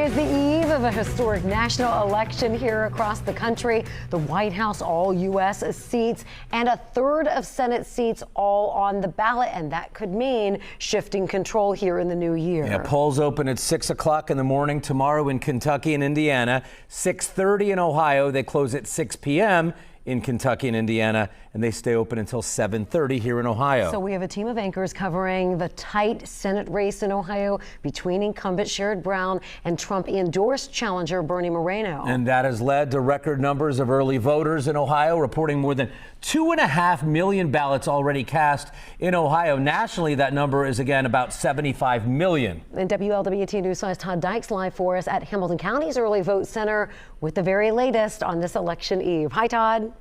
is the eve of a historic national election here across the country. The White House, all U.S. seats, and a third of Senate seats all on the ballot. And that could mean shifting control here in the new year. Yeah, polls open at 6 o'clock in the morning tomorrow in Kentucky and Indiana, 6:30 in Ohio. They close at 6 p.m. in Kentucky and Indiana, and they stay open until 7:30 here in Ohio. So we have a team of anchors covering the tight Senate race in Ohio between incumbent Sherrod Brown and Trump-endorsed challenger Bernie Moreno. And that has led to record numbers of early voters in Ohio, reporting more than 2.5 million ballots already cast in Ohio. Nationally, that number is again about 75 million. And WLWT News 5's Todd Dykes live for us at Hamilton County's Early Vote Center with the very latest on this election eve. Hi, Todd.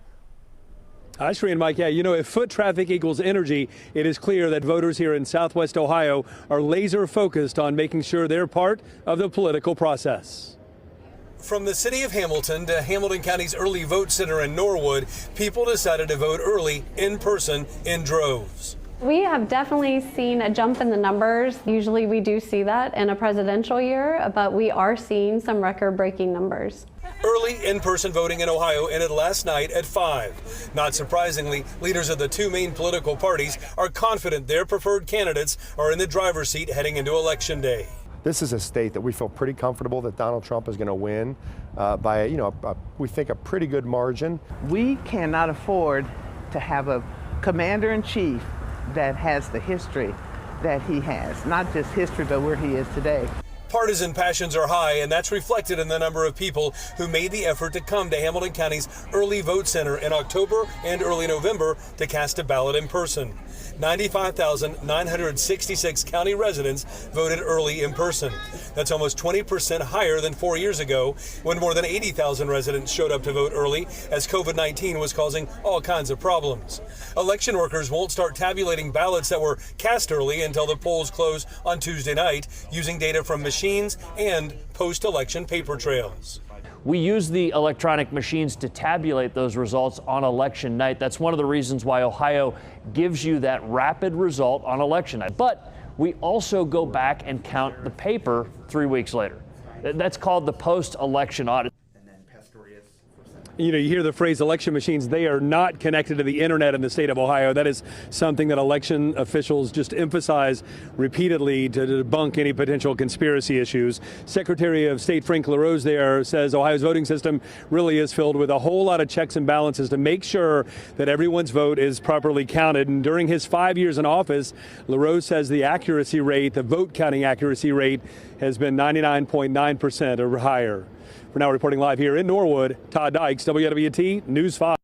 Hi, Sheree and Mike. Yeah, you know, if foot traffic equals energy, it is clear that voters here in Southwest Ohio are laser focused on making sure they're part of the political process. From the city of Hamilton to Hamilton County's Early Vote Center in Norwood, people decided to vote early in person in droves. We have definitely seen a jump in the numbers. Usually we do see that in a presidential year, but we are seeing some record-breaking numbers. Early in-person voting in Ohio ended last night at 5. Not surprisingly, leaders of the two main political parties are confident their preferred candidates are in the driver's seat heading into Election Day. This is a state that we feel pretty comfortable that Donald Trump is going to win by, we think a pretty good margin. We cannot afford to have a commander-in-chief that has the history that he has, not just history, but where he is today. Partisan passions are high, and that's reflected in the number of people who made the effort to come to Hamilton County's Early Vote Center in October and early November to cast a ballot in person. 95,966 county residents voted early in person. That's almost 20% higher than 4 years ago, when more than 80,000 residents showed up to vote early as COVID-19 was causing all kinds of problems. Election workers won't start tabulating ballots that were cast early until the polls close on Tuesday night, using data from machines and post-election paper trails. We use the electronic machines to tabulate those results on election night. That's one of the reasons why Ohio gives you that rapid result on election night. But we also go back and count the paper 3 weeks later. That's called the post-election audit. You know, you hear the phrase election machines. They are not connected to the internet in the state of Ohio. That is something that election officials just emphasize repeatedly to debunk any potential conspiracy issues. Secretary of State Frank LaRose there says Ohio's voting system really is filled with a whole lot of checks and balances to make sure that everyone's vote is properly counted. And during his 5 years in office, LaRose says the accuracy rate, the vote counting accuracy rate, has been 99.9% or higher. We're now reporting live here in Norwood. Todd Dykes, WLWT News 5.